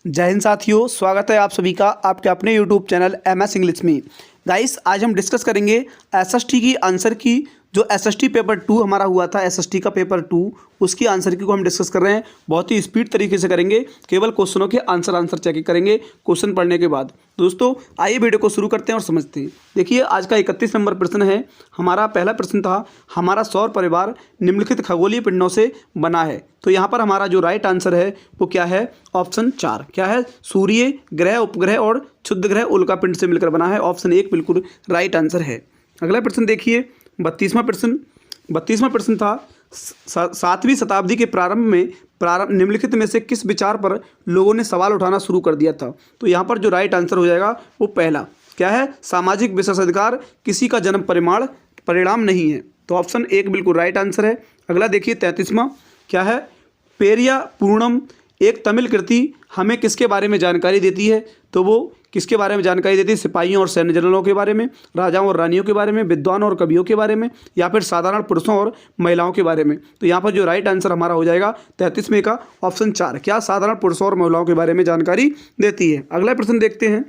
जय हिंद साथियों, स्वागत है आप सभी का आपके अपने यूट्यूब चैनल MS इंग्लिश में। गाइस, आज हम डिस्कस करेंगे SST की आंसर की। जो SST पेपर 2 हमारा हुआ था, SST का पेपर 2, उसकी आंसर की को हम डिस्कस कर रहे हैं। बहुत ही स्पीड तरीके से करेंगे, केवल क्वेश्चनों के आंसर चेक करेंगे क्वेश्चन पढ़ने के बाद। दोस्तों आइए वीडियो को शुरू करते हैं और समझते हैं। देखिए, आज का 31 नंबर प्रश्न है। हमारा पहला प्रश्न था, हमारा सौर परिवार निम्नलिखित खगोलीय पिंडों से बना है। तो यहाँ पर हमारा जो राइट आंसर है वो क्या है? ऑप्शन 4 क्या है? सूर्य, ग्रह, उपग्रह और क्षुद्र ग्रह उल्का पिंड से मिलकर बना है। ऑप्शन 1 बिल्कुल राइट आंसर है। अगला प्रश्न देखिए, 32वां प्रश्न था, 7वीं शताब्दी के प्रारंभ में निम्नलिखित में से किस विचार पर लोगों ने सवाल उठाना शुरू कर दिया था? तो यहाँ पर जो राइट आंसर हो जाएगा वो पहला क्या है? सामाजिक विशेषाधिकार किसी का जन्म परिणाम नहीं है। तो ऑप्शन 1 बिल्कुल राइट आंसर है। अगला देखिए, 33वां क्या है? पेरिया पूर्णम एक तमिल कृति हमें किसके बारे में जानकारी देती है? तो वो किसके बारे में जानकारी देती है? सिपाहियों और सैन्य जनरलों के बारे में, राजाओं और रानियों के बारे में, विद्वान और कवियों के बारे में, या फिर साधारण पुरुषों और महिलाओं के बारे में। तो यहाँ पर जो राइट आंसर हमारा हो जाएगा 33वें का ऑप्शन 4 क्या? साधारण पुरुषों और महिलाओं के बारे में जानकारी देती है। अगला प्रश्न देखते हैं।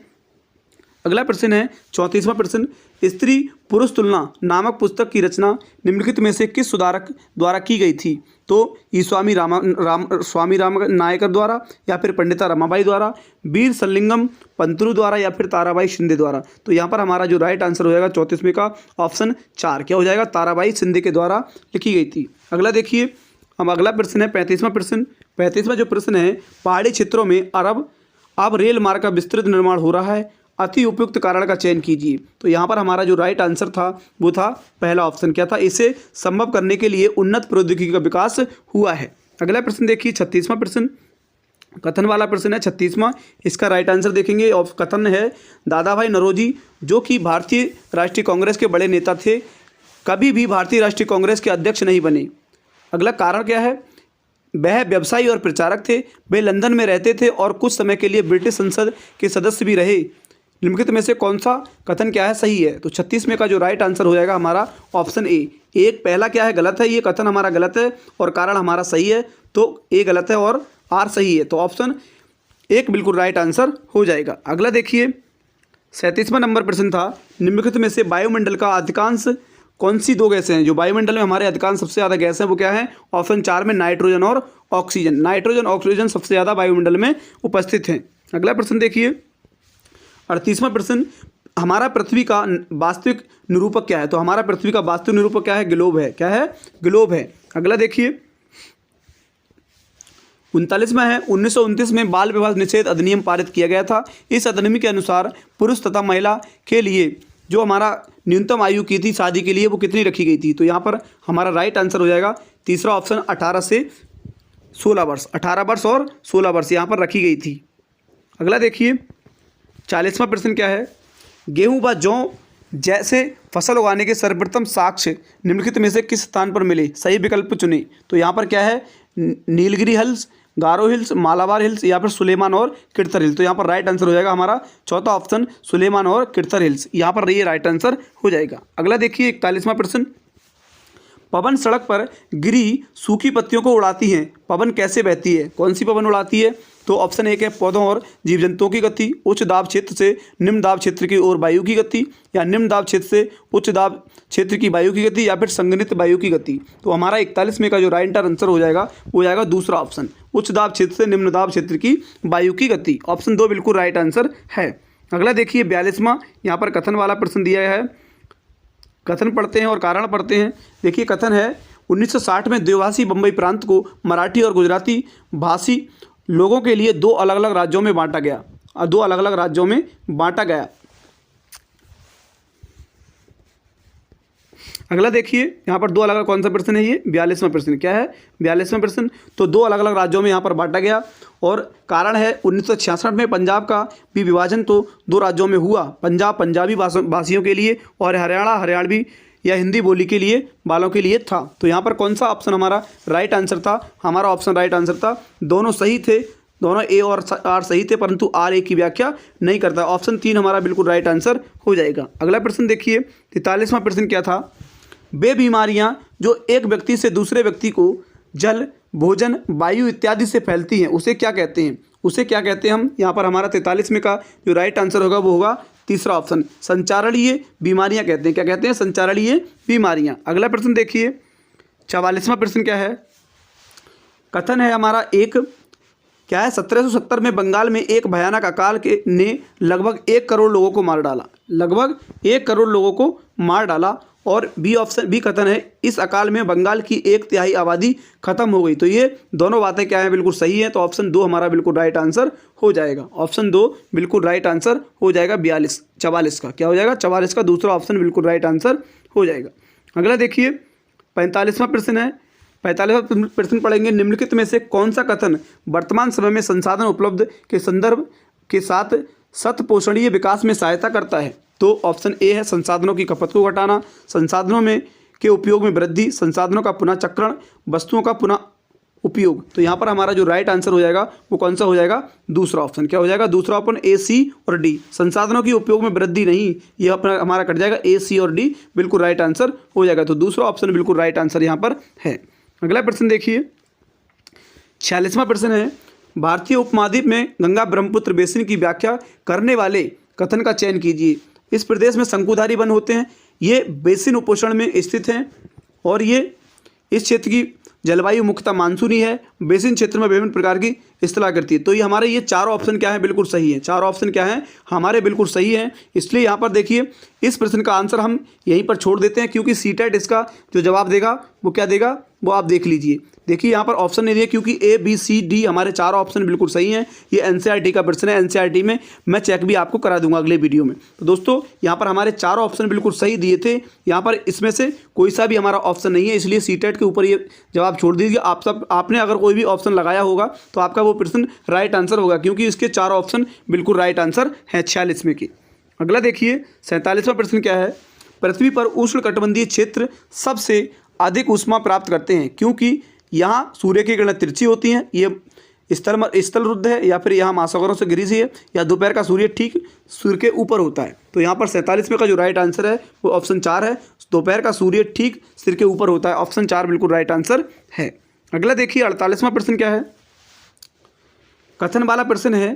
अगला प्रश्न है 34वां प्रश्न, स्त्री पुरुष तुलना नामक पुस्तक की रचना निम्नलिखित में से किस सुधारक द्वारा की गई थी? तो ई स्वामी राम नायकर द्वारा, या फिर पंडिता रमाबाई द्वारा, वीर सलिंगम पंतुलु द्वारा, या फिर ताराबाई शिंदे द्वारा। तो यहाँ पर हमारा जो राइट आंसर हो जाएगा 34वें का ऑप्शन 4 क्या हो जाएगा? ताराबाई शिंदे के द्वारा लिखी गई थी। अगला देखिए, हम अगला प्रश्न है 35वां प्रश्न। 35वां जो प्रश्न है, पहाड़ी क्षेत्रों में अब रेल मार्ग का विस्तृत निर्माण हो रहा है, अति उपयुक्त कारण का चयन कीजिए। तो यहाँ पर हमारा जो राइट आंसर था वो था पहला ऑप्शन क्या था? इसे संभव करने के लिए उन्नत प्रौद्योगिकी का विकास हुआ है। अगला प्रश्न देखिए, 36वां प्रश्न, कथन वाला प्रश्न है 36वां। इसका राइट आंसर देखेंगे। कथन है, दादा भाई नौरोजी जो कि भारतीय राष्ट्रीय कांग्रेस के बड़े नेता थे, कभी भी भारतीय राष्ट्रीय कांग्रेस के अध्यक्ष नहीं बने। अगला कारण क्या है? वह व्यवसायी और प्रचारक थे, वे लंदन में रहते थे और कुछ समय के लिए ब्रिटिश संसद के सदस्य भी रहे। निम्नलिखित में से कौन सा कथन क्या है? सही है। तो 36 में का जो राइट आंसर हो जाएगा हमारा ऑप्शन ए। एक पहला क्या है? गलत है, ये कथन हमारा गलत है और कारण हमारा सही है। तो ए गलत है और आर सही है। तो ऑप्शन 1 बिल्कुल राइट आंसर हो जाएगा। अगला देखिए, 37वां नंबर प्रश्न था, निम्नलिखित में से वायुमंडल का अधिकांश कौन सी 2 गैसें हैं? जो वायुमंडल में हमारे अधिकांश सबसे ज़्यादा गैस हैं वो क्या है? ऑप्शन 4 में नाइट्रोजन और ऑक्सीजन। नाइट्रोजन ऑक्सीजन सबसे ज़्यादा वायुमंडल में उपस्थित हैं। अगला प्रश्न देखिए, 38वां प्रश्न, हमारा पृथ्वी का वास्तविक निरूपक क्या है? तो हमारा पृथ्वी का वास्तविक निरूपक क्या है? ग्लोब है। क्या है? ग्लोब है। अगला देखिए, 39वां है, 1929 में बाल विवाह निषेध अधिनियम पारित किया गया था। इस अधिनियम के अनुसार पुरुष तथा महिला के लिए जो हमारा न्यूनतम आयु की थी शादी के लिए वो कितनी रखी गई थी? तो यहाँ पर हमारा राइट आंसर हो जाएगा तीसरा ऑप्शन 18 से 16 वर्ष। 18 वर्ष और 16 वर्ष यहाँ पर रखी गई थी। अगला देखिए, 40वां प्रश्न क्या है? गेहूं व जौ जैसे फसल उगाने के सर्वप्रथम साक्ष्य निम्नलिखित में से किस स्थान पर मिले? सही विकल्प चुने। तो यहाँ पर क्या है? नीलगिरी हिल्स, गारो हिल्स, मालाबार हिल्स, या फिर सुलेमान और किरथर हिल्स। तो यहाँ पर राइट आंसर हो जाएगा हमारा चौथा ऑप्शन सुलेमान और किरथर हिल्स। यहाँ पर ये राइट आंसर हो जाएगा। अगला देखिए, 41वां प्रश्न, पवन सड़क पर गिरी सूखी पत्तियों को उड़ाती हैं, पवन कैसे बहती है? कौन सी पवन उड़ाती है? तो ऑप्शन 1 है पौधों और जीव जंतुओं की गति, उच्च दाब क्षेत्र से निम्न दाब क्षेत्र की ओर वायु की गति, या निम्न दाब क्षेत्र से उच्च दाब क्षेत्र की वायु की गति, या फिर संगणित वायु की गति। तो हमारा 41 में का जो राइट आंसर हो जाएगा वो जाएगा दूसरा ऑप्शन, उच्च दाब क्षेत्र से निम्न दाब क्षेत्र की वायु की गति। ऑप्शन 2 बिल्कुल राइट आंसर है। अगला देखिए, 42वां, यहाँ पर कथन वाला प्रश्न दिया है। कथन पढ़ते हैं और कारण पढ़ते हैं। देखिए, कथन है, 1960 में द्विभाषी बम्बई प्रांत को मराठी और गुजराती भाषी लोगों के लिए 2 अलग अलग राज्यों में बांटा गया। अगला देखिए, यहाँ पर 2 अलग अलग कौन सा प्रश्न है? ये 42वां प्रश्न। क्या है? 42वां प्रश्न। तो 2 अलग अलग राज्यों में यहाँ पर बांटा गया और कारण है 1966 में पंजाब का भी विभाजन तो 2 राज्यों में हुआ, पंजाब पंजाबी भाषियों के लिए और हरियाणा हरियाणवी या हिंदी बोली के लिए वालों के लिए था। तो यहाँ पर कौन सा ऑप्शन हमारा राइट आंसर था? हमारा ऑप्शन राइट आंसर था, दोनों सही थे, दोनों ए और आर सही थे, परंतु आर ए की व्याख्या नहीं करता। ऑप्शन 3 हमारा बिल्कुल राइट आंसर हो जाएगा। अगला प्रश्न देखिए, 43वां प्रश्न क्या था? वे बीमारियां जो एक व्यक्ति से दूसरे व्यक्ति को जल, भोजन, वायु इत्यादि से फैलती हैं उसे क्या कहते हैं? उसे क्या कहते हैं हम, यहाँ पर हमारा 43 में का जो राइट आंसर होगा वो होगा तीसरा ऑप्शन, संचारणीय बीमारियाँ कहते हैं। क्या कहते हैं, संचारणीय बीमारियाँ। अगला प्रश्न देखिए, 44वां प्रश्न क्या है, कथन है हमारा एक, क्या है, 1770 में बंगाल में एक भयानक अकाल के ने लगभग 1 करोड़ लोगों को मार डाला, लगभग 1 करोड़ लोगों को मार डाला। और बी ऑप्शन, बी कथन है, इस अकाल में बंगाल की 1/3 आबादी खत्म हो गई। तो ये दोनों बातें क्या है, बिल्कुल सही है। तो ऑप्शन 2 हमारा बिल्कुल राइट आंसर हो जाएगा। ऑप्शन 2 बिल्कुल राइट आंसर हो जाएगा। 44 का क्या हो जाएगा, 44 का दूसरा ऑप्शन बिल्कुल राइट आंसर हो जाएगा। अगला देखिए, 45वां प्रश्न है। 45वां प्रश्न पढ़ेंगे, निम्नलिखित में से कौन सा कथन वर्तमान समय में संसाधन उपलब्ध के संदर्भ के साथ सतपोषणीय विकास में सहायता करता है। तो ऑप्शन ए है, संसाधनों की खपत को घटाना, संसाधनों में के उपयोग में वृद्धि, संसाधनों का पुनः चक्रण, वस्तुओं का पुनः उपयोग। तो यहाँ पर हमारा जो राइट आंसर हो जाएगा वो कौन सा हो जाएगा, दूसरा ऑप्शन। क्या हो जाएगा, दूसरा ऑप्शन ए, सी और डी। संसाधनों की उपयोग में वृद्धि नहीं, ये अपना हमारा कट जाएगा, ए, सी और डी बिल्कुल राइट आंसर हो जाएगा। तो दूसरा ऑप्शन बिल्कुल राइट आंसर यहाँ पर है। अगला प्रश्न देखिए, 46वां प्रश्न है, भारतीय उपमहाद्वीप में गंगा ब्रह्मपुत्र बेसिन की व्याख्या करने वाले कथन का चयन कीजिए। इस प्रदेश में शंकुधारी वन होते हैं, ये बेसिन उपोषण में स्थित हैं और ये इस क्षेत्र की जलवायु मुख्यतः मानसूनी है। बेसिन क्षेत्र में विभिन्न प्रकार की स्थलाकृति करती है। तो ये हमारे ये चारों ऑप्शन क्या है, बिल्कुल सही है। चारों ऑप्शन क्या है, हमारे बिल्कुल सही हैं। इसलिए यहाँ पर देखिए, इस प्रश्न का आंसर हम यहीं पर छोड़ देते हैं, क्योंकि सीटेट इसका जो जवाब देगा वो क्या देगा, वो आप देख लीजिए। देखिए यहाँ पर ऑप्शन नहीं दिया, क्योंकि ए, बी, सी, डी हमारे चारों ऑप्शन बिल्कुल सही हैं। ये एनसीईआरटी का प्रश्न है, एनसीईआरटी में मैं चेक भी आपको करा दूंगा अगले वीडियो में। तो दोस्तों यहाँ पर हमारे चारों ऑप्शन बिल्कुल सही दिए थे। यहाँ पर इसमें से कोई सा भी हमारा ऑप्शन नहीं है, इसलिए सीटेट के ऊपर ये जवाब छोड़ दीजिए। आपने अगर कोई भी ऑप्शन लगाया होगा तो आपका वो प्रश्न राइट आंसर होगा, क्योंकि इसके चारों ऑप्शन बिल्कुल राइट आंसर है 46 में की। अगला देखिए, 47वां प्रश्न क्या है, पृथ्वी पर उष्णकटिबंधीय क्षेत्र सबसे अधिक ऊष्मा प्राप्त करते हैं क्योंकि यहाँ सूर्य की किरणें तिरछी होती हैं, ये स्थल रुद्ध है, या फिर यहाँ महासागरों से घिरी सी है, या दोपहर का सूर्य ठीक सूर्य के ऊपर होता है। तो यहाँ पर 47 में का जो राइट आंसर है वो ऑप्शन 4 है, दोपहर का सूर्य ठीक सिर के ऊपर होता है। ऑप्शन 4 बिल्कुल राइट आंसर है। अगला देखिए, 48वां प्रश्न क्या है, कथन वाला प्रश्न है।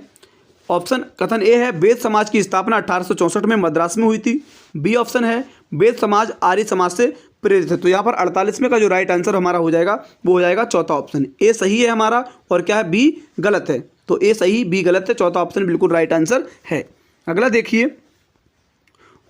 ऑप्शन कथन ए है, वेद समाज की स्थापना 1864 में मद्रास में हुई थी। बी ऑप्शन है, वेद समाज आर्य समाज से प्रेरित है। तो यहाँ पर 48 में का जो राइट आंसर हमारा हो जाएगा वो हो जाएगा चौथा ऑप्शन। ए सही है हमारा, और क्या है, बी गलत है। तो ए सही, बी गलत है, चौथा ऑप्शन बिल्कुल राइट आंसर है। अगला देखिए,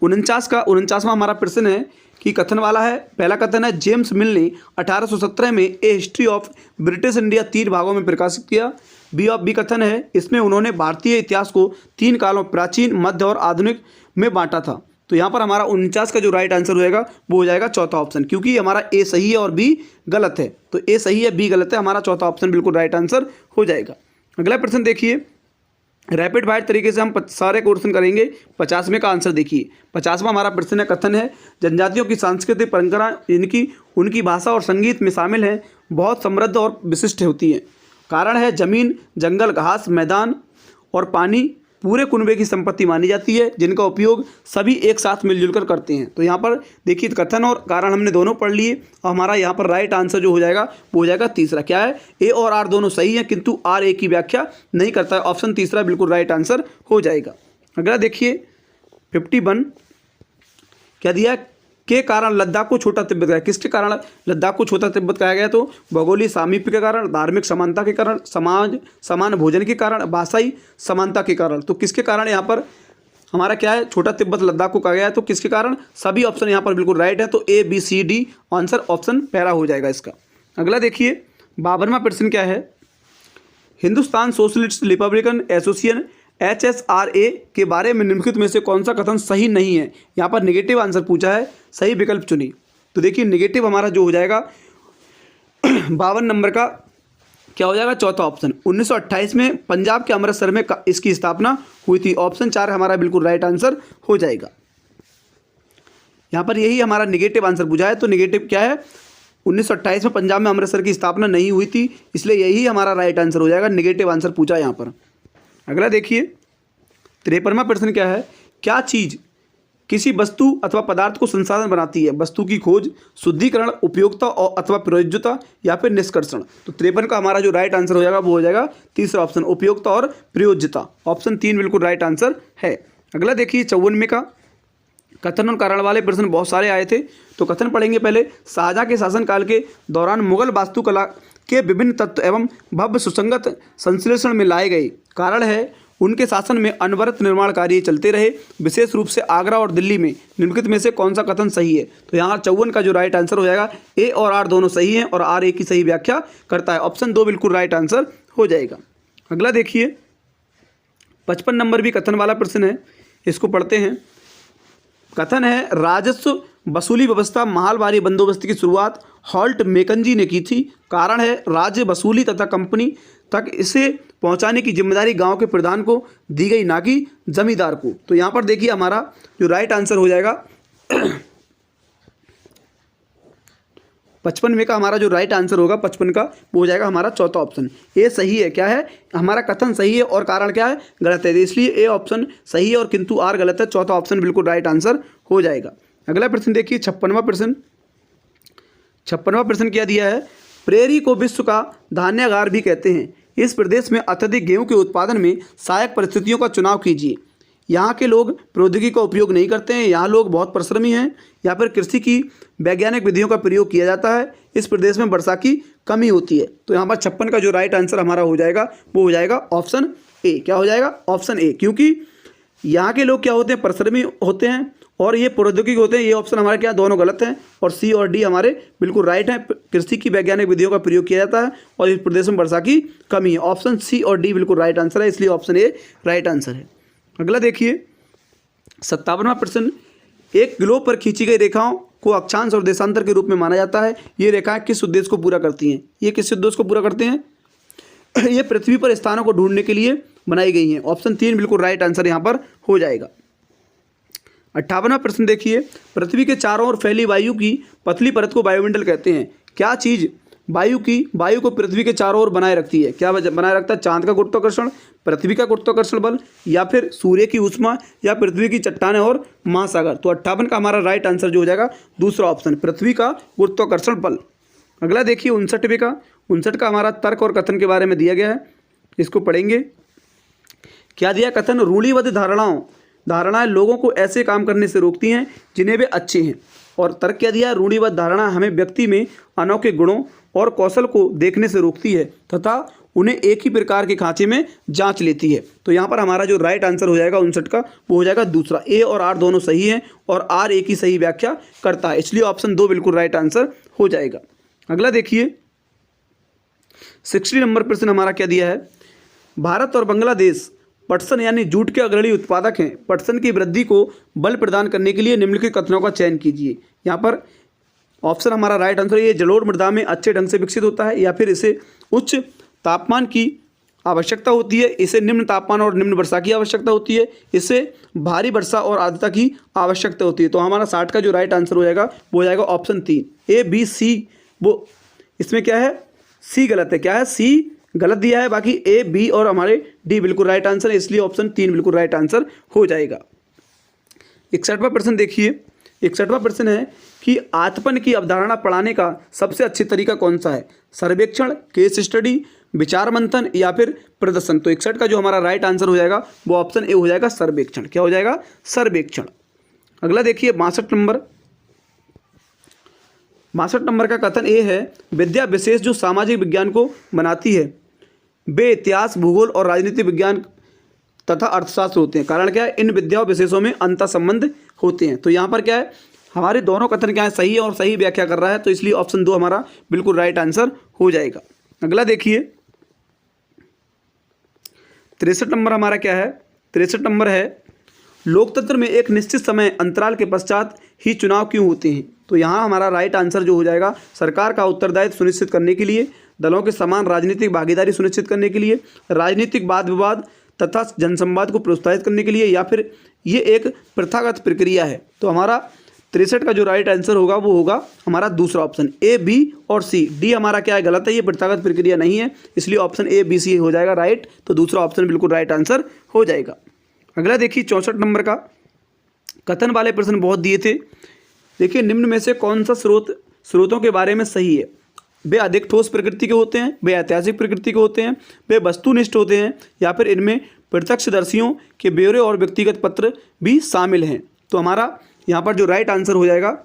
49वां हमारा प्रश्न है कि कथन वाला है। पहला कथन है, जेम्स मिल ने 1817 में ए हिस्ट्री ऑफ ब्रिटिश इंडिया 3 भागों में प्रकाशित किया। बी कथन है, इसमें उन्होंने भारतीय इतिहास को 3 कालों, प्राचीन, मध्य और आधुनिक में बांटा था। तो यहाँ पर हमारा 49 का जो राइट आंसर हो जाएगा वो हो जाएगा चौथा ऑप्शन, क्योंकि हमारा ए सही है और बी गलत है। तो ए सही है, बी गलत है, हमारा चौथा ऑप्शन बिल्कुल राइट आंसर हो जाएगा। अगला प्रश्न देखिए, रैपिड फायर तरीके से हम सारे क्वेश्चन करेंगे। 50वें का आंसर देखिए। 50वां हमारा प्रश्न है, कथन है, जनजातियों की सांस्कृतिक परंपरा इनकी उनकी भाषा और संगीत में शामिल है, बहुत समृद्ध और विशिष्ट होती है। कारण है, जमीन, जंगल, घास, मैदान और पानी पूरे कुनबे की संपत्ति मानी जाती है, जिनका उपयोग सभी एक साथ मिलजुल कर करते हैं। तो यहाँ पर देखिए, कथन और कारण हमने दोनों पढ़ लिए, और हमारा यहाँ पर राइट आंसर जो हो जाएगा वो हो जाएगा तीसरा। क्या है, ए और आर दोनों सही हैं, किंतु आर ए की व्याख्या नहीं करता है। ऑप्शन तीसरा बिल्कुल राइट आंसर हो जाएगा। अगला देखिए, 51 क्या दिया, के कारण लद्दाख को छोटा तिब्बत कहा। किसके कारण लद्दाख को छोटा तिब्बत कहा गया, तो भौगोलिक सामीप्य के कारण, धार्मिक समानता के कारण, समान भोजन के कारण, भाषाई समानता के कारण। तो किसके कारण यहाँ पर हमारा क्या है, छोटा तिब्बत लद्दाख को कहा गया है। तो किसके कारण, सभी ऑप्शन यहाँ पर बिल्कुल राइट है। तो ए, बी, सी, डी आंसर ऑप्शन पहला हो जाएगा इसका। अगला देखिए, 52वां प्रश्न क्या है, Hindustan socialist Republican association HSRA के बारे में निम्नलिखित में से कौन सा कथन सही नहीं है। यहाँ पर नेगेटिव आंसर पूछा है, सही विकल्प चुनिए। तो देखिए, नेगेटिव हमारा जो हो जाएगा 52 नंबर का क्या हो जाएगा, चौथा ऑप्शन। 1928 में पंजाब के अमृतसर में इसकी स्थापना हुई थी। ऑप्शन 4 हमारा बिल्कुल राइट आंसर हो जाएगा। यहाँ पर यही हमारा नेगेटिव आंसर पूछा है। तो नेगेटिव क्या है, 1928 में पंजाब में अमृतसर की स्थापना नहीं हुई थी, इसलिए यही हमारा राइट आंसर हो जाएगा। नेगेटिव आंसर पूछा है यहाँ पर। अगला देखिए, 53वां प्रश्न क्या है, किसी वस्तु अथवा पदार्थ को संसाधन बनाती है। वस्तु की खोज, शुद्धिकरण, उपयोगिता और अथवा प्रयोज्यता या फिर निष्कर्षण। तो 53 का हमारा जो राइट आंसर हो जाएगा वो हो जाएगा तीसरा ऑप्शन, उपयोगिता और प्रयोज्यता। ऑप्शन 3 बिल्कुल राइट आंसर है। अगला देखिए 54 का कथन और कारण वाले प्रश्न बहुत सारे आए थे, तो कथन पढ़ेंगे पहले। शाहजहां के शासनकाल के दौरान मुगल वास्तुकला के विभिन्न तत्व एवं भव्य सुसंगत संश्लेषण में लाए गए। कारण है उनके शासन में अनवरत निर्माण कार्य चलते रहे, विशेष रूप से आगरा और दिल्ली में। निम्नलिखित में से कौन सा कथन सही है? तो यहाँ 54 का जो राइट आंसर हो जाएगा, ए और आर दोनों सही हैं और आर ए की सही व्याख्या करता है। ऑप्शन 2 बिल्कुल राइट आंसर हो जाएगा। अगला देखिए 55 नंबर भी कथन वाला प्रश्न है, इसको पढ़ते हैं। कथन है राजस्व वसूली व्यवस्था महालवारी बंदोबस्त की शुरुआत हॉल्ट मैकेंजी ने की थी। कारण है राज्य वसूली तथा कंपनी तक इसे पहुंचाने की जिम्मेदारी गांव के प्रधान को दी गई, ना कि जमींदार को। तो यहाँ पर देखिए हमारा जो राइट आंसर हो जाएगा 55 में का हमारा जो राइट आंसर होगा 55 का वो हो जाएगा हमारा चौथा ऑप्शन। ए सही है, क्या है हमारा कथन सही है और कारण क्या है गलत है, इसलिए ए ऑप्शन सही है और किंतु आर गलत है। चौथा ऑप्शन बिल्कुल राइट आंसर हो जाएगा। अगला प्रश्न देखिए 56वां प्रश्न क्या दिया है? प्रेरी को विश्व का धान्यागार भी कहते हैं। इस प्रदेश में अत्यधिक गेहूं के उत्पादन में सहायक परिस्थितियों का चुनाव कीजिए। यहाँ के लोग प्रौद्योगिकी का उपयोग नहीं करते हैं, यहाँ लोग बहुत परिश्रमी हैं, या फिर कृषि की वैज्ञानिक विधियों का प्रयोग किया जाता है। इस प्रदेश में वर्षा की कमी होती है। तो यहाँ पर 56 का जो राइट आंसर हमारा हो जाएगा वो हो जाएगा ऑप्शन ए। क्या हो जाएगा? ऑप्शन ए, क्योंकि यहाँ के लोग क्या होते हैं, परिश्रमी होते हैं और ये प्रौद्योगिकी होते हैं। ये ऑप्शन हमारे क्या दोनों गलत हैं और सी और डी हमारे बिल्कुल राइट हैं। कृषि की वैज्ञानिक विधियों का प्रयोग किया जाता है और इस प्रदेश में वर्षा की कमी है। ऑप्शन सी और डी बिल्कुल राइट आंसर है, इसलिए ऑप्शन ए राइट आंसर है। अगला देखिए 57वां प्रश्न। एक ग्लोब पर खींची गई रेखाओं को अक्षांश और देशांतर के रूप में माना जाता है। ये रेखाएं किस उद्देश्य को पूरा करती हैं? ये किस उद्देश्य को पूरा करते हैं? ये पृथ्वी पर स्थानों को ढूंढने के लिए बनाई गई हैं। ऑप्शन 3 बिल्कुल राइट आंसर यहाँ पर हो जाएगा। 58वां प्रश्न देखिए। पृथ्वी के चारों ओर फैली वायु की पतली परत को वायुमंडल कहते हैं। क्या चीज़ वायु को पृथ्वी के चारों ओर बनाए रखती है? क्या बनाए रखता है? चांद का गुरुत्वाकर्षण, पृथ्वी का गुरुत्वाकर्षण बल, या फिर सूर्य की ऊष्मा, या पृथ्वी की चट्टानें और महासागर। तो 58 का हमारा राइट आंसर जो हो जाएगा दूसरा ऑप्शन, पृथ्वी का गुरुत्वाकर्षण बल। अगला देखिए 59 का हमारा तर्क और कथन के बारे में दिया गया है, इसको पढ़ेंगे। क्या दिया? कथन रूढ़िबद्ध धारणाएं लोगों को ऐसे काम करने से रोकती हैं जिन्हें वे अच्छे हैं। और तर्क क्या दिया? रूढ़िबद्ध धारणा हमें व्यक्ति में अनोखे गुणों और कौशल को देखने से रोकती है तथा उन्हें एक ही प्रकार के खांचे में जांच लेती है। तो यहाँ पर हमारा जो राइट आंसर हो जाएगा 59 का वो हो जाएगा दूसरा। ए और आर दोनों सही हैं और आर ए की सही व्याख्या करता है, इसलिए ऑप्शन 2 बिल्कुल राइट आंसर हो जाएगा। अगला देखिए 60 नंबर प्रश्न हमारा क्या दिया है? भारत और बांग्लादेश पटसन यानी जूट के अग्रणी उत्पादक हैं। पटसन की वृद्धि को बल प्रदान करने के लिए निम्नलिखित कथनों का चयन कीजिए। यहाँ पर ऑप्शन हमारा राइट आंसर, ये जलोढ़ मृदा में अच्छे ढंग से विकसित होता है, या फिर इसे उच्च तापमान की आवश्यकता होती है, इसे निम्न तापमान और निम्न वर्षा की आवश्यकता होती है, इसे भारी वर्षा और आर्द्रता की आवश्यकता होती है। तो हमारा 60 का जो राइट आंसर हो जाएगा वो हो जाएगा ऑप्शन 3। ए बी सी, वो इसमें क्या है? सी गलत है। क्या है? सी गलत दिया है, बाकी ए बी और हमारे डी बिल्कुल राइट आंसर है, इसलिए ऑप्शन 3 बिल्कुल राइट आंसर हो जाएगा। 61वां प्रश्न देखिए। 61वां प्रश्न है कि आत्मन की अवधारणा पढ़ाने का सबसे अच्छी तरीका कौन सा है? सर्वेक्षण, केस स्टडी, विचार मंथन, या फिर प्रदर्शन। तो 61 का जो हमारा राइट आंसर हो जाएगा वो ऑप्शन ए हो जाएगा, सर्वेक्षण। क्या हो जाएगा? सर्वेक्षण। अगला देखिए 62 नंबर का कथन ए है, विद्या विशेष जो सामाजिक विज्ञान को बनाती है वे इतिहास, भूगोल और राजनीतिक विज्ञान तथा अर्थशास्त्र होते हैं। कारण क्या है? इन विद्या विशेषों में अंतर संबंध होते हैं। तो यहाँ पर क्या है? हमारे दोनों कथन क्या है? सही है और सही व्याख्या कर रहा है, तो इसलिए ऑप्शन 2 हमारा बिल्कुल राइट आंसर हो जाएगा। अगला देखिए 63 नंबर हमारा क्या है? 63 नंबर है, लोकतंत्र में एक निश्चित समय अंतराल के पश्चात ही चुनाव क्यों होते हैं? तो यहाँ हमारा राइट आंसर जो हो जाएगा, सरकार का उत्तरदायित्व सुनिश्चित करने के लिए, दलों के समान राजनीतिक भागीदारी सुनिश्चित करने के लिए, राजनीतिक वाद विवाद तथा जनसंवाद को प्रोत्साहित करने के लिए, या फिर ये एक प्रथागत प्रक्रिया है। तो हमारा 63 का जो राइट आंसर होगा वो होगा हमारा दूसरा ऑप्शन, ए बी और सी। डी हमारा क्या है? गलत है, ये प्रथागत प्रक्रिया नहीं है, इसलिए ऑप्शन ए बी सी हो जाएगा राइट। तो दूसरा ऑप्शन बिल्कुल राइट आंसर हो जाएगा। अगला देखिए 64 नंबर का कथन वाले प्रश्न बहुत दिए थे। देखिए निम्न में से कौन सा स्रोतों के बारे में सही है? वे अधिक ठोस प्रकृति के होते हैं, वे ऐतिहासिक प्रकृति के होते हैं, वे वस्तुनिष्ठ होते हैं, या फिर इनमें प्रत्यक्षदर्शियों के ब्यौरे और व्यक्तिगत पत्र भी शामिल हैं। तो हमारा यहाँ पर जो राइट आंसर हो जाएगा,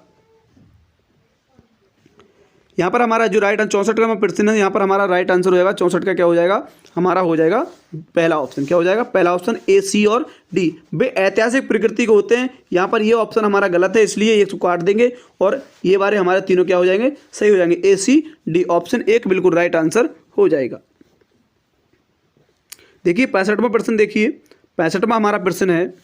यहाँ पर हमारा जो राइट 64 का प्रश्न है, यहाँ पर हमारा राइट आंसर हो जाएगा 64 का क्या हो जाएगा, हमारा हो जाएगा पहला ऑप्शन। क्या हो जाएगा? पहला ऑप्शन ए, सी और डी। वे ऐतिहासिक प्रकृति के होते हैं। यहाँ पर ये ऑप्शन हमारा गलत है, इसलिए एक को काट देंगे और ये बारे हमारे तीनों क्या हो जाएंगे, सही हो जाएंगे। ए, सी, डी ऑप्शन एक बिल्कुल राइट आंसर हो जाएगा। देखिए 65वां प्रश्न, देखिए 65वां हमारा प्रश्न है,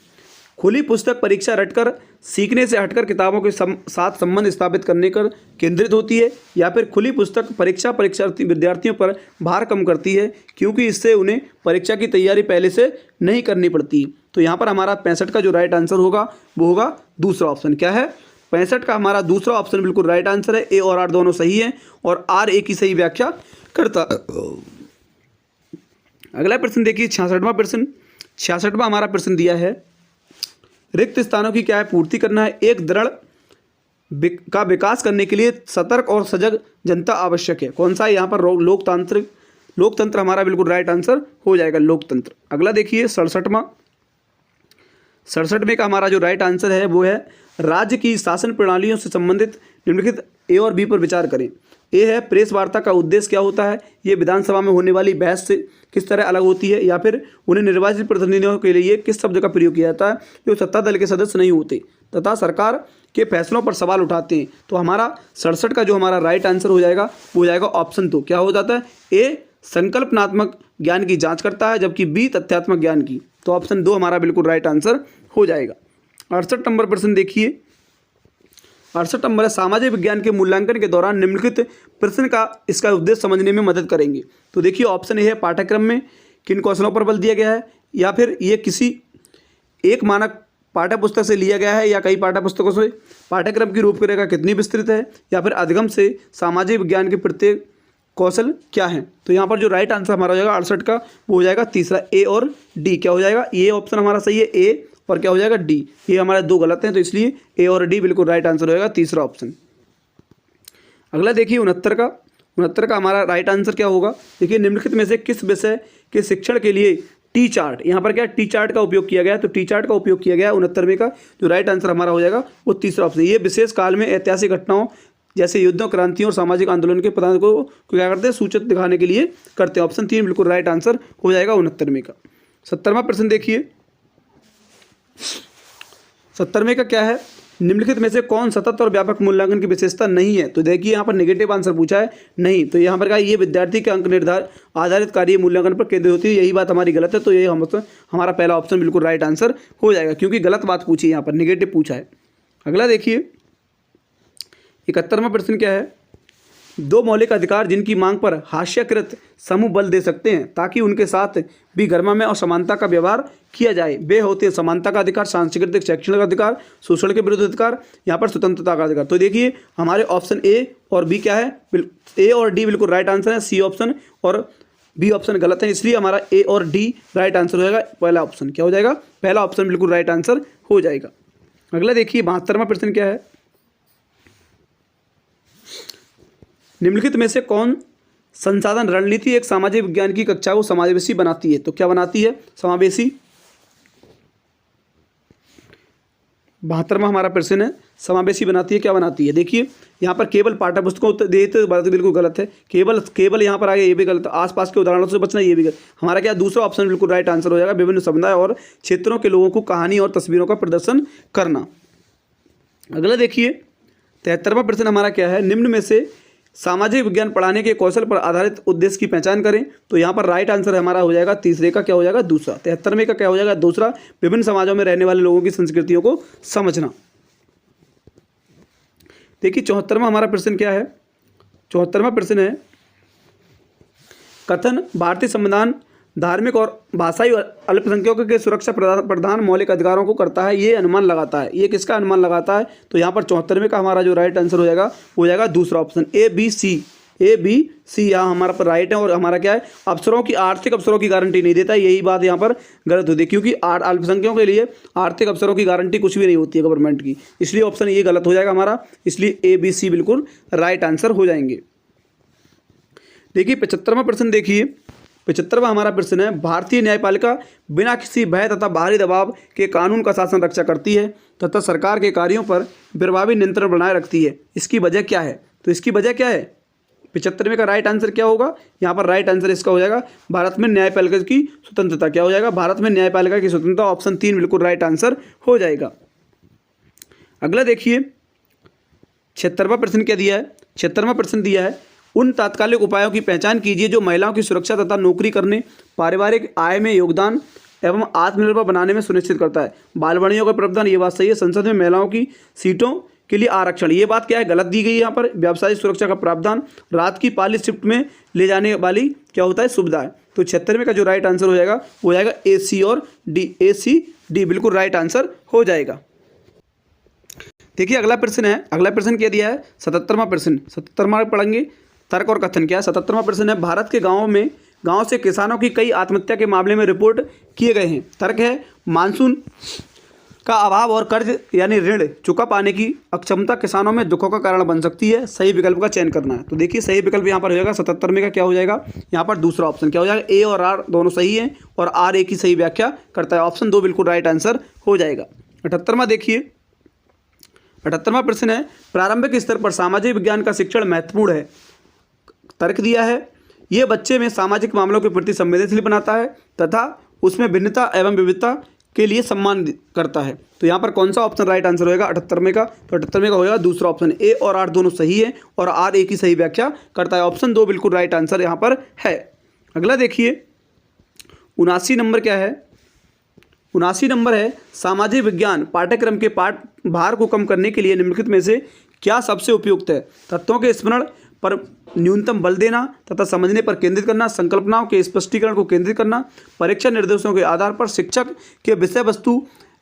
खुली पुस्तक परीक्षा रटकर सीखने से हटकर किताबों के साथ संबंध स्थापित करने पर केंद्रित होती है, या फिर खुली पुस्तक परीक्षार्थी विद्यार्थियों पर भार कम करती है क्योंकि इससे उन्हें परीक्षा की तैयारी पहले से नहीं करनी पड़ती। तो यहाँ पर हमारा 65 का जो राइट आंसर होगा वो होगा दूसरा ऑप्शन। क्या है? 65 का हमारा दूसरा ऑप्शन बिल्कुल राइट आंसर है। ए और आर दोनों सही हैं और आर ए की सही व्याख्या करता। अगला प्रश्न देखिए 66वां प्रश्न। 66वां हमारा प्रश्न दिया है, रिक्त स्थानों की क्या है पूर्ति करना है। एक दृढ़ का विकास करने के लिए सतर्क और सजग जनता आवश्यक है। कौन सा है? यहाँ पर लोकतंत्र हमारा बिल्कुल राइट आंसर हो जाएगा, लोकतंत्र। अगला देखिए 67वां। 67 का हमारा जो राइट आंसर है वो है, राज्य की शासन प्रणालियों से संबंधित निम्नलिखित ए और बी पर विचार करें। ए है, प्रेस वार्ता का उद्देश्य क्या होता है? ये विधानसभा में होने वाली बहस से किस तरह अलग होती है, या फिर उन्हें निर्वाचित प्रतिनिधियों के लिए किस शब्द का प्रयोग किया जाता है जो सत्ता दल के सदस्य नहीं होते तथा सरकार के फैसलों पर सवाल उठाते हैं। तो हमारा 67 का जो हमारा राइट आंसर हो जाएगा वो हो जाएगा ऑप्शन 2। क्या हो जाता है? ए संकल्पनात्मक ज्ञान की जाँच करता है, जबकि बी तथ्यात्मक ज्ञान की। तो ऑप्शन 2 हमारा बिल्कुल राइट आंसर हो जाएगा। 68 नंबर प्रश्न देखिए। 68 नंबर है, सामाजिक विज्ञान के मूल्यांकन के दौरान निम्नलिखित प्रश्न का इसका उद्देश्य समझने में मदद करेंगे। तो देखिए ऑप्शन ए है, पाठ्यक्रम में किन कौशलों पर बल दिया गया है, या फिर ये किसी एक मानक पाठ्य पुस्तक से लिया गया है या कई पाठ्य पुस्तकों से, पाठ्यक्रम की रूपरेखा कितनी विस्तृत है, या फिर अधिगम से सामाजिक विज्ञान के प्रत्येक कौशल क्या है। तो यहाँ पर जो राइट आंसर हमारा हो जाएगा 68 का वो हो जाएगा तीसरा, ए और डी। क्या हो जाएगा? ये ऑप्शन हमारा सही है, ए, और क्या हो जाएगा? डी। ये हमारे दो गलत हैं, तो इसलिए ए और डी बिल्कुल राइट आंसर हो जाएगा, तीसरा ऑप्शन। अगला देखिए 69 का हमारा राइट आंसर क्या होगा। देखिए निम्नलिखित में से किस विषय के शिक्षण के लिए टी चार्ट, यहाँ पर क्या टी चार्ट का उपयोग किया गया है? तो टी चार्ट का उपयोग किया गया है 69वें का जो राइट आंसर हमारा हो जाएगा वो तीसरा ऑप्शन। ये विशेष काल में ऐतिहासिक घटनाओं जैसे युद्धों, क्रांतियों और सामाजिक आंदोलन के पदार्थ को क्या करते हैं? सूचित दिखाने के लिए करते हैं। ऑप्शन 3 बिल्कुल राइट आंसर हो जाएगा 69वें का। 70वां प्रश्न देखिए। 70वें का क्या है, निम्नलिखित में से कौन सतत और व्यापक मूल्यांकन की विशेषता नहीं है। तो देखिए यहाँ पर नेगेटिव आंसर पूछा है नहीं, तो यहाँ पर क्या ये विद्यार्थी के अंक निर्धार आधारित कार्य मूल्यांकन पर केंद्रित होती है, यही बात हमारी गलत है। तो ये हमारा पहला ऑप्शन बिल्कुल राइट आंसर हो जाएगा क्योंकि गलत बात पूछी है, यहाँ पर नेगेटिव पूछा है। अगला देखिए 71वां प्रश्न क्या है, दो मौलिक अधिकार जिनकी मांग पर हास्यकृत समूह बल दे सकते हैं ताकि उनके साथ भी गरिमा में और समानता का व्यवहार किया जाए, वे होते हैं समानता का अधिकार, सांस्कृतिक शैक्षणिक अधिकार, शोषण के विरुद्ध अधिकार, यहाँ पर स्वतंत्रता का अधिकार। तो देखिए हमारे ऑप्शन ए और बी क्या है, ए और डी बिल्कुल राइट आंसर है, सी ऑप्शन और बी ऑप्शन गलत है, इसलिए हमारा ए और डी राइट आंसर हो जाएगा पहला ऑप्शन। क्या हो जाएगा? पहला ऑप्शन बिल्कुल राइट आंसर हो जाएगा। अगला देखिए 72वां प्रश्न क्या है, निम्नलिखित में से कौन संसाधन रणनीति एक सामाजिक विज्ञान की कक्षा को समावेशी बनाती है। तो क्या बनाती है? समावेशी। 72वां हमारा प्रश्न है, समावेशी बनाती है, क्या बनाती है। देखिए यहाँ पर केवल पाठ्य पुस्तकों देते तो बात बिल्कुल गलत है, केवल यहाँ पर आगे ये भी गलत, आसपास के उदाहरणों से बचना ये भी गलत। हमारा क्या दूसरा ऑप्शन बिल्कुल राइट आंसर हो जाएगा, विभिन्न समुदाय और क्षेत्रों के लोगों को कहानी और तस्वीरों का प्रदर्शन करना। अगला देखिए 73वां प्रश्न हमारा क्या है, निम्न में से सामाजिक विज्ञान पढ़ाने के कौशल पर आधारित उद्देश्य की पहचान करें। तो यहाँ पर राइट आंसर हमारा हो जाएगा तीसरे का क्या हो जाएगा? दूसरा। 73वें का क्या हो जाएगा? दूसरा, विभिन्न समाजों में रहने वाले लोगों की संस्कृतियों को समझना। देखिए 74वां हमारा प्रश्न क्या है, 74वां प्रश्न है, कथन भारतीय संविधान धार्मिक और भाषाई अल्पसंख्यकों के सुरक्षा प्रधान मौलिक अधिकारों को करता है, ये अनुमान लगाता है। ये किसका अनुमान लगाता है? तो यहाँ पर 74वें का हमारा जो राइट आंसर हो जाएगा वो हो जाएगा दूसरा option, A B C A B C यहाँ हमारा पर राइट है। और हमारा क्या है, अफसरों की आर्थिक अफसरों की गारंटी नहीं देता, यही बात यहाँ पर गलत होती है, क्योंकि अल्पसंख्यकों के लिए आर्थिक अफसरों की गारंटी कुछ भी नहीं होती है गवर्नमेंट की, इसलिए ऑप्शन ये गलत हो जाएगा हमारा, इसलिए ए बी सी बिल्कुल राइट आंसर हो जाएंगे। देखिए 75वां प्रश्न देखिए, 75वां हमारा प्रश्न है, भारतीय न्यायपालिका बिना किसी भय तथा बाहरी दबाव के कानून का शासन रक्षा करती है तथा सरकार के कार्यों पर प्रभावी नियंत्रण बनाए रखती है, इसकी वजह क्या है? तो इसकी वजह क्या है, 75वें का राइट आंसर क्या होगा? यहाँ पर राइट आंसर इसका हो जाएगा भारत में न्यायपालिका की स्वतंत्रता। क्या हो जाएगा? भारत में न्यायपालिका की स्वतंत्रता, ऑप्शन 3 बिल्कुल राइट आंसर हो जाएगा। अगला देखिए 76वां प्रश्न क्या दिया है, 76वां प्रश्न दिया है, उन तात्कालिक उपायों की पहचान कीजिए जो महिलाओं की सुरक्षा तथा नौकरी करने, पारिवारिक आय में योगदान एवं आत्मनिर्भर बनाने में सुनिश्चित करता है। बालवाड़ियों का प्रावधान, ये बात सही है। संसद में महिलाओं की सीटों के लिए आरक्षण, ये बात क्या है, गलत दी गई है यहाँ पर। व्यावसायिक सुरक्षा का प्रावधान, रात की पाली शिफ्ट में ले जाने वाली क्या होता है, सुविधा है। तो 76वें का जो राइट आंसर हो जाएगा वो हो जाएगा ए सी और डी, ए सी डी बिल्कुल राइट आंसर हो जाएगा। देखिए अगला प्रश्न है, अगला प्रश्न क्या दिया है, 77वां प्रश्न, 77वां पढ़ेंगे, तर्क और कथन क्या है। 77वां प्रश्न है, भारत के गाँव से किसानों की कई आत्महत्या के मामले में रिपोर्ट किए गए हैं। तर्क है, मानसून का अभाव और कर्ज यानी ऋण चुका पाने की अक्षमता किसानों में दुखों का कारण बन सकती है। सही विकल्प का चयन करना है। तो देखिए सही विकल्प यहाँ पर हो जाएगा 77वें का क्या हो जाएगा, यहाँ पर दूसरा ऑप्शन क्या हो जाएगा, ए और आर दोनों सही है और आर ए की सही व्याख्या करता है, ऑप्शन 2 बिल्कुल राइट आंसर हो जाएगा। 78वां देखिए, 78वां प्रश्न है, प्रारंभिक स्तर पर सामाजिक विज्ञान का शिक्षण महत्वपूर्ण है। तर्क दिया है, ये बच्चे में सामाजिक मामलों के प्रति संवेदनशील बनाता है तथा उसमें भिन्नता एवं विविधता के लिए सम्मान करता है। तो यहाँ पर कौन सा ऑप्शन राइट आंसर होएगा 78वें का, तो 78वें का होगा दूसरा ऑप्शन, ए और आर दोनों सही है और आर ए की सही व्याख्या करता है, ऑप्शन 2 बिल्कुल राइट आंसर यहाँ पर है। अगला देखिए 79 नंबर क्या है, 79 नंबर है, सामाजिक विज्ञान पाठ्यक्रम के पाठ भार को कम करने के लिए निम्नलिखित में से क्या सबसे उपयुक्त है। तत्वों के स्मरण पर न्यूनतम बल देना तथा समझने पर केंद्रित करना, संकल्पनाओं के स्पष्टीकरण को केंद्रित करना, परीक्षा निर्देशों के आधार पर शिक्षक के विषय वस्तु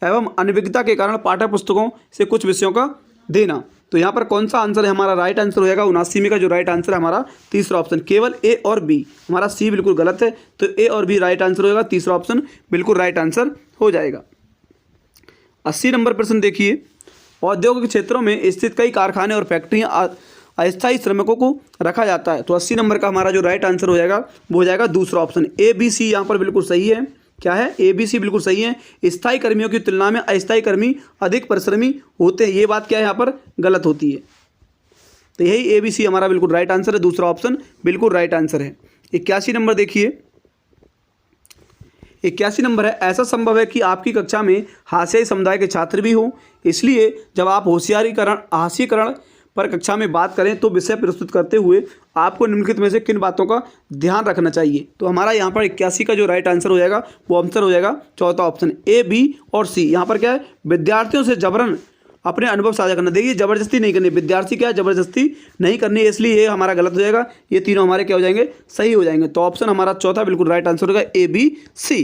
एवं अनभिज्ञता के कारण पाठ्य पुस्तकों से कुछ विषयों का देना। तो यहाँ पर कौन सा आंसर है हमारा राइट आंसर हो जाएगा 79 में का जो राइट आंसर है हमारा तीसरा ऑप्शन, केवल ए और बी, हमारा सी बिल्कुल गलत है, तो ए और बी राइट आंसर होगा, तीसरा ऑप्शन बिल्कुल राइट आंसर हो जाएगा। 80 नंबर प्रश्न देखिए, औद्योगिक क्षेत्रों में स्थित कई कारखाने और फैक्ट्रियाँ अस्थायी श्रमिकों को रखा जाता है। तो 80 नंबर का हमारा जो राइट आंसर हो जाएगा वो हो जाएगा दूसरा ऑप्शन, ए बी सी यहाँ पर बिल्कुल सही है। क्या है, ए बी सी बिल्कुल सही है। स्थायी कर्मियों की तुलना में अस्थायी कर्मी अधिक परिश्रमी होते हैं, ये बात क्या है यहाँ पर गलत होती है। तो यही ए बी सी हमारा बिल्कुल राइट आंसर है, दूसरा ऑप्शन बिल्कुल राइट आंसर है। 81 नंबर देखिए, 81 नंबर है, ऐसा संभव है कि आपकी कक्षा में हाशियाई समुदाय के छात्र भी हों, इसलिए जब आप हास्यीकरण पर कक्षा में बात करें तो विषय प्रस्तुत करते हुए आपको निम्नलिखित में से किन बातों का ध्यान रखना चाहिए। तो हमारा यहाँ पर 81 का जो राइट आंसर हो जाएगा वो आंसर हो जाएगा चौथा ऑप्शन, ए बी और सी। यहाँ पर क्या है, विद्यार्थियों से जबरन अपने अनुभव साझा करना। देखिए जबरदस्ती नहीं करनी, विद्यार्थी क्या है जबरदस्ती नहीं करनी, इसलिए ये हमारा गलत हो जाएगा, ये तीनों हमारे क्या हो जाएंगे, सही हो जाएंगे। तो ऑप्शन हमारा चौथा बिल्कुल राइट आंसर होगा, ए बी सी।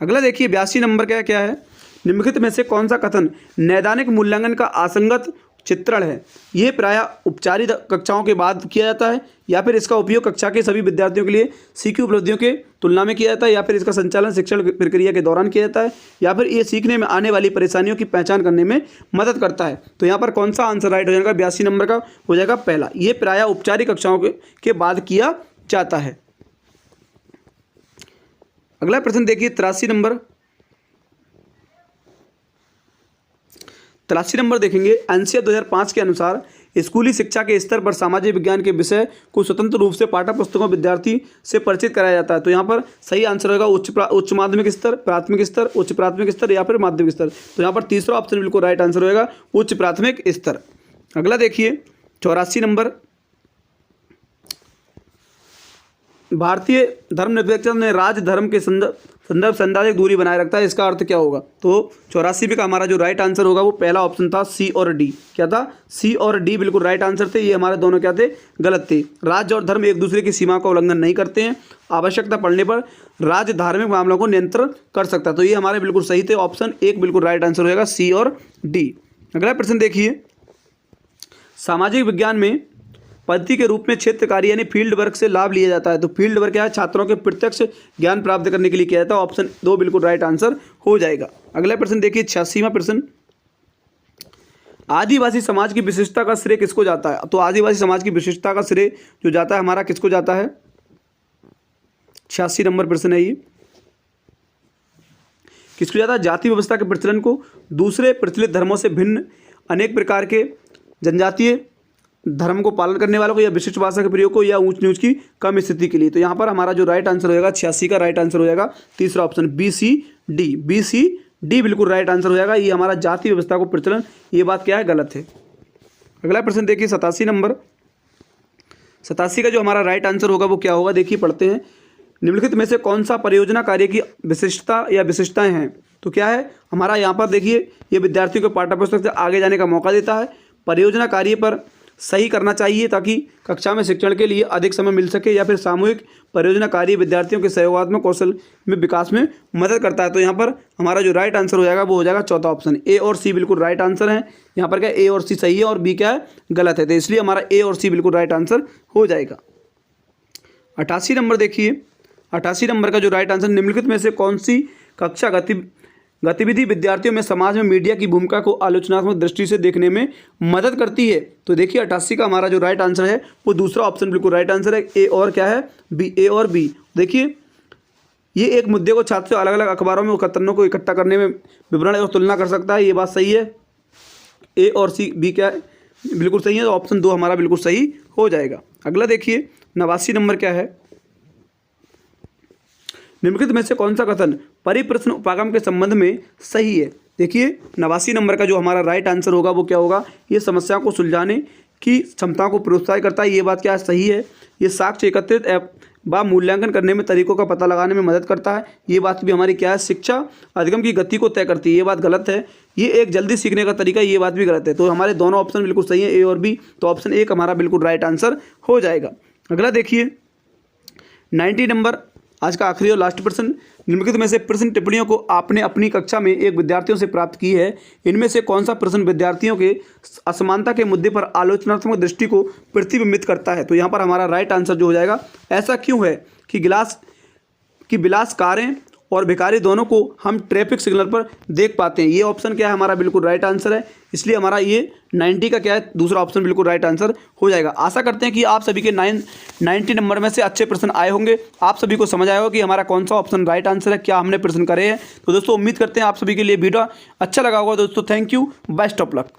अगला देखिए 82 नंबर क्या है, निम्नलिखित में से कौन सा कथन नैदानिक मूल्यांकन का असंगत चित्रण है। ये प्रायः उपचारित कक्षाओं के बाद किया जाता है, या फिर इसका उपयोग कक्षा के सभी विद्यार्थियों के लिए सीखी उपलब्धियों के तुलना में किया जाता है, या फिर इसका संचालन शिक्षण प्रक्रिया के दौरान किया जाता है, या फिर ये सीखने में आने वाली परेशानियों की पहचान करने में मदद करता है। तो यहाँ पर कौन सा आंसर राइट हो जाएगा 82 नंबर का हो जाएगा पहला, ये प्रायः औपचारिक कक्षाओं के बाद किया जाता है। अगला प्रश्न देखिए 83 नंबर, 83 नंबर देखेंगे, एनसीआर 2005 के अनुसार स्कूली शिक्षा के स्तर पर सामाजिक विज्ञान के विषय को स्वतंत्र रूप से पाठ्य पुस्तकों विद्यार्थी से परिचित कराया जाता है। तो यहाँ पर सही आंसर होगा उच्च माध्यमिक स्तर, प्राथमिक स्तर, उच्च प्राथमिक स्तर या फिर माध्यमिक स्तर। तो यहाँ पर तीसरा ऑप्शन बिल्कुल राइट आंसर होगा उच्च प्राथमिक स्तर। अगला देखिए 84 नंबर, भारतीय धर्मनिरपेक्षता में राज्य धर्म के संदर्भ सैद्धांतिक दूरी बनाए रखता है, इसका अर्थ क्या होगा। तो 84 का हमारा जो राइट आंसर होगा वो पहला ऑप्शन था सी और डी। क्या था, सी और डी बिल्कुल राइट आंसर थे, ये हमारे दोनों क्या थे, गलत थे। राज्य और धर्म एक दूसरे की सीमा का उल्लंघन नहीं करते हैं, आवश्यकता पड़ने पर राज्य धार्मिक मामलों को नियंत्रण कर सकता है। तो ये हमारे बिल्कुल सही थे, ऑप्शन 1 बिल्कुल राइट आंसर होगा सी और डी। अगला प्रश्न देखिए, सामाजिक विज्ञान में पद्धति के रूप में क्षेत्र कार्य यानी फील्ड वर्क से लाभ लिया जाता है। तो फील्ड वर्क क्या है, छात्रों के प्रत्यक्ष ज्ञान प्राप्त करने के लिए किया जाता है। ऑप्शन 2 बिल्कुल राइट आंसर हो जाएगा। अगला प्रश्न देखिए 86वां प्रश्न, आदिवासी समाज की विशिष्टता का श्रेय किसको जाता है? तो आदिवासी समाज की विशिष्टता का श्रेय जो जाता है हमारा किसको जाता है? 86 नंबर प्रश्न है ये, किसको जाता है? जाति व्यवस्था के प्रचलन को, दूसरे प्रचलित धर्मों से भिन्न अनेक प्रकार के जनजातीय धर्म को पालन करने वालों को, या विशिष्ट भाषा के प्रयोग को, या ऊंच नीच की कम स्थिति के लिए। तो यहाँ पर हमारा जो राइट आंसर हो जाएगा 86 का राइट आंसर हो जाएगा तीसरा ऑप्शन बी सी डी बिल्कुल राइट आंसर हो जाएगा। ये हमारा जाति व्यवस्था को प्रचलन, ये बात क्या है, गलत है। अगला प्रश्न देखिए 87 नंबर, 87 का जो हमारा राइट आंसर होगा वो क्या होगा, देखिए पढ़ते हैं। निम्नलिखित में से कौन सा परियोजना कार्य की विशिष्टता या विशिष्टताएं हैं? तो क्या है हमारा यहाँ पर देखिए, ये विद्यार्थियों को पाठ्यपुस्तक से आगे जाने का मौका देता है। परियोजना कार्य पर सही करना चाहिए ताकि कक्षा में शिक्षण के लिए अधिक समय मिल सके, या फिर सामूहिक परियोजना कार्य विद्यार्थियों के सहयोगात्मक कौशल में विकास में मदद करता है। तो यहाँ पर हमारा जो राइट आंसर हो जाएगा वो हो जाएगा चौथा ऑप्शन, ए और सी बिल्कुल राइट आंसर है। यहाँ पर क्या ए और सी सही है और बी क्या है, गलत है। तो इसलिए हमारा ए और सी बिल्कुल राइट आंसर हो जाएगा। 88 नंबर देखिए, 88 नंबर का जो राइट आंसर, निम्नलिखित में से कौन सी कक्षा गतिविधि विद्यार्थियों में समाज में मीडिया की भूमिका को आलोचनात्मक दृष्टि से देखने में मदद करती है? तो देखिए 88 का हमारा जो राइट आंसर है वो दूसरा ऑप्शन बिल्कुल राइट आंसर है, ए और क्या है, बी, ए और बी। देखिए ये एक मुद्दे को छात्र अलग अलग अखबारों में कथनों को इकट्ठा करने में विवरण और तुलना कर सकता है, ये बात सही है। ए और सी, बी क्या है, बिल्कुल सही है। तो ऑप्शन 2 हमारा बिल्कुल सही हो जाएगा। अगला देखिए 89 नंबर क्या है, निम्नलिखित में से कौन सा कथन परिप्रश्न उपागम के संबंध में सही है? देखिए 89 नंबर का जो हमारा राइट आंसर होगा वो क्या होगा, ये समस्या को सुलझाने की क्षमता को प्रोत्साहित करता है, ये बात क्या सही है। ये साक्ष्य एकत्रित व मूल्यांकन करने में तरीकों का पता लगाने में मदद करता है, ये बात भी हमारी क्या है, शिक्षा अधिगम की गति को तय करती है, ये बात गलत है। ये एक जल्दी सीखने का तरीका, ये बात भी गलत है। तो हमारे दोनों ऑप्शन बिल्कुल सही है, ए और बी। तो ऑप्शन 1 हमारा बिल्कुल राइट आंसर हो जाएगा। अगला देखिए 90 नंबर, आज का आखिरी और लास्ट प्रश्न, निम्नलिखित में से प्रश्न टिप्पणियों को आपने अपनी कक्षा में एक विद्यार्थियों से प्राप्त की है, इनमें से कौन सा प्रश्न विद्यार्थियों के असमानता के मुद्दे पर आलोचनात्मक दृष्टि को प्रतिबिंबित करता है? तो यहाँ पर हमारा राइट आंसर जो हो जाएगा, ऐसा क्यों है कि विलास कारें और भिखारी दोनों को हम ट्रैफिक सिग्नल पर देख पाते हैं, ये ऑप्शन क्या है, हमारा बिल्कुल राइट आंसर है। इसलिए हमारा ये 90 का क्या है, दूसरा ऑप्शन बिल्कुल राइट आंसर हो जाएगा। आशा करते हैं कि आप सभी के 90 नंबर में से अच्छे प्रश्न आए होंगे, आप सभी को समझ आया होगा कि हमारा कौन सा ऑप्शन राइट आंसर है, क्या हमने प्रश्न करे हैं। तो दोस्तों उम्मीद करते हैं आप सभी के लिए वीडियो अच्छा लगा होगा। दोस्तों thank you, best of luck.